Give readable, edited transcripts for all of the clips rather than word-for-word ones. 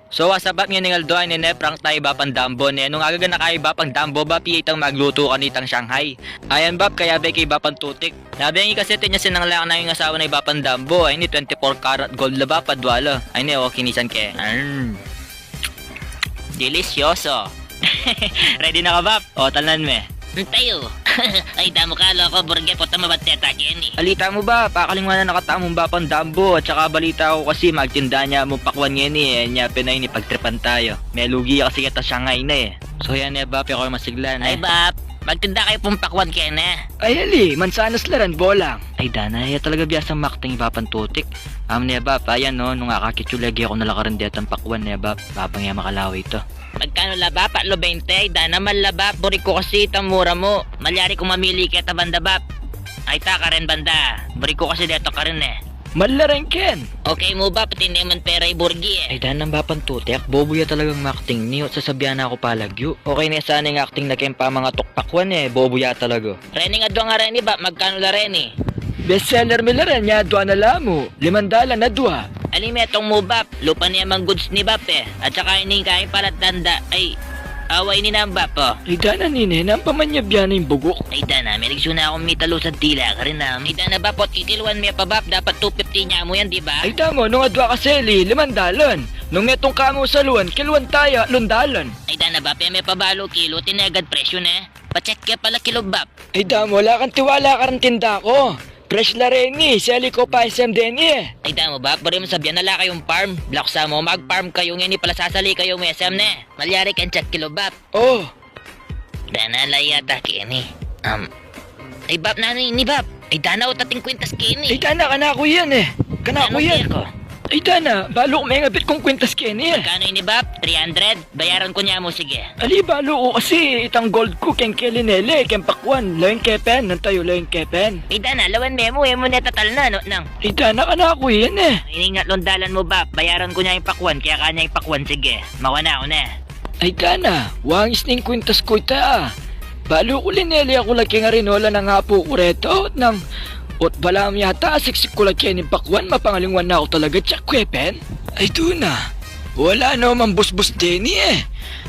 So what's up nga ningal doon ni prank tayo ba pang dambo ni nung aga na kayo ba pang dambo ba piyitang magluto kanitang Shanghai. Ayan bab kaya ba kay ba pang tutik. Nabi nga kasi tinya sinanglaan na yung asawa na iba pang dambo ay ni 24 karat gold la ba padwala. Ay ni kinisan ke. Delicioso. Ready na ka bab? O talan me. Tayo. Ay damo ka loko burge po tama ba't tetake ni. Balita mo ba, pakalingwan na nakatamong ba pang dambo at saka balita ko kasi magtinda niya mong pakwan ngayon niya pinay ni pagtripan tayo. May lugi kasi kita Shanghai na eh. So yan ba, pero ako masiglan Ay bap, magtinda kayo pumpakwan kaya na. Ay ali, mansanas laran bolang. Ay dana, ya talaga biyasang makting ibapan tutik. Niya ba, ayan no, nung akakitsulagi ako nalakaran dito ang pakwan niya ba, babang ya makalawi ito. Magkano laba? Patlo 20. Dana man laba. Buri ko kasi tamura mo. Malyari kung mamili kita banda bap. Ay ta ka rin banda. Buri ko kasi dito ka rin eh. Malaran ken. Okay mo ba? Pati naman pera iburgi eh. Ay danang bapan tutik, bobo ya talagang makting niyo. Sasabihan ako palagyo. Okay na sana yung acting na kempa mga tukpakwan eh, bobo ya talaga. Reni nga doon nga Reni ba? Magkano la Reni? Bestseller mi laran ya, dua na lamo. 500 na dua. Alimetong mo bap. Lupa niya mang goods ni bap eh. At saka ining kain palat danda. Ay, away ni nang bap oh. Ay dana nine, nampamanyabyan yung bugok. Ay dana, may nagsuna akong mitalo sa tila ka rin nam. Ay dana bap, pot kikiluan mo pa bap. Dapat 250 niya mo yan, di ba? Ay tamo, nung adwa kaseli, 500. Nung netong kamo sa luwan, kiluan tayo, lundalan. Ay dana bap, may pabalo kilo, tinagad presyo na. Pacheck ka pala kilo bap. Ay damo, wala kang tiwala ka rin tinda ko. Fresh la rin ni, seli ko pa SM din eh. Ay damo bap, bari mo sabihan nala kayong farm. Block sa mo, mag-farm kayo ngayon, pala sasali kayo may SM na. Malyari kang check kilo bap. Oh, Dana layata kini. Ay bap na ni bap. Ay dana o tating kwintas kini. ay dana, kanako yan eh. Kanako yan. Ko? Ay dana, balo ko may ngabit kong kwintas keni eh. Kano ini bap? 300? Bayaran ko niya mo sige. Ali, balo ko kasi itang gold ko keng kelinele, keng pakwan, laing kepen, nantayo laing kepen. Ay dana, lawan memo na tatal na no nang. Ay dana, kanako yan eh. Iningat londalan mo bap. Bayaran ko niya yung pakwan kaya kanya yung pakwan sige. Mawana ko na. Ay dana, wangis ning kwintas ko ita. Balo ko linele ako laki nga rinola ng hapo ko reto ng ot balam yata siksik ko laki ni pakwan mapangalingwan na ako talaga tsak kwepen. Ay na, wala naman busbus Denny eh.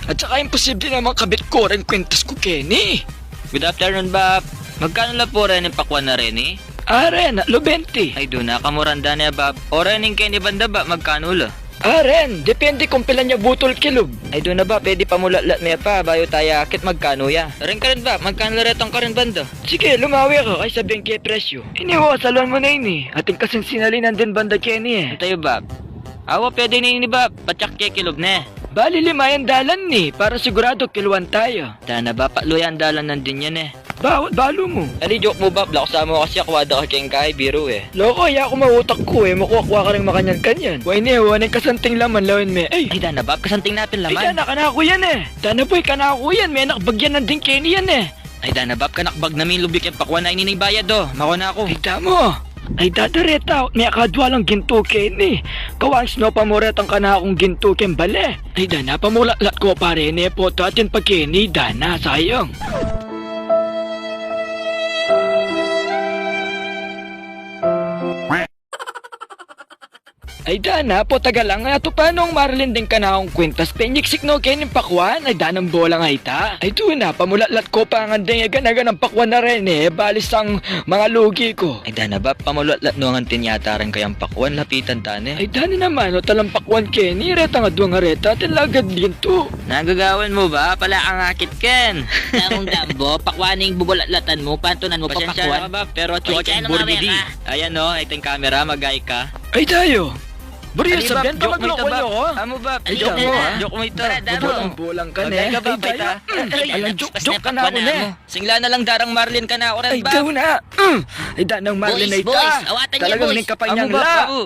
At saka imposible naman kabit ko rin kwintas ko Kenny. Good afternoon Bap. Magkano la po rin yung pakwan na rin eh? Aren, lo 20. Ay doon na, kamuranda niya Bap. O rin yung Kenny banda ba, magkano la? Aren, depende kung pila niya butol kilog. Ay doon na ba, pwede pa mulatlat niya pa, bayo tayo akit magkano ya. Rin ka rin ba, magkano la retong ka rin banda? Sige, lumawi ka kay sabihin kay presyo. Iniwa, salon mo na ini. Ating kasing sinalinan din banda Kenny eh. Tayo ba? Awa, pwede na ini ba, patsak kay kilog na. Bali 5 dalan ni, para sigurado kiluan tayo. Dana ba, pakluyan dalan nandun yan eh. Bawat balo mo. Ali, joke mo ba? Blak sa mo kasi akwada ka keng kahit biro eh. Loko, ya ako mautak ko eh. Makuha ka rin makanyan-kanyan. Why ni, wanay kasanting laman lawin me. Ay, dana ba? Kasanting natin laman. Ay, dana, kanako yan eh. Dana boy, kanako yan. May nakbagyan ng din Kenny yan eh. Ay, dana bab, kanakbag namin lubik yung pakwan na ininay bayad do. Makuna ako. Ay, damo. Ay, dadareta. May akadwa lang ginto Kenny. Kawang snow pamuret ang kanakong ginto ken bale. Ay, dana, pamulatlat ko pa rin eh. Poto atin pag Kenny, dana, sayang. Ay dana, po taga lang nga to paano ang Marlin din ka na akong kwintas penyiksik no kayo ng pakwan ay danang bola nga ita. Ay doon na, pamulatlat ko pa nga din ganagan ng pakwan na rin eh, balis ang mga lugi ko. Ay dana ba, pamulatlat no nga tinyata rin kayang pakwan, lapitan tane. Ay dana naman, o talang pakwan Kenny, reta nga doon nga reta, tilagad din to. Nagagawan mo ba? Pala ang akit ken. Damong dambo, pakwaning bubulatlatan mo, pantunan mo pa Pasensya pakwan. na ka ba, pero chuka Ay, kang kaya burbidi. lumawin Ayan no, ito yung camera, magay ka. Ay tayo! Buri, sabihan pa magloko nyo ko. Amo ba? Joke Joke mo na. ha? Joke mo ito. Tara, damo. Bulang-bulang ka na. Okay Magay ka ba, Ay, Paita? ay, Alang joke ka na ako pakwan na. mo. Singla na lang darang Marlin ka na ako rin Ay, ba? Ay, daw na. Ay, danang Marlin Boys, na ita. boys, awatan niya, Talagang boys. ning kapanyang Amo ba, la. amo?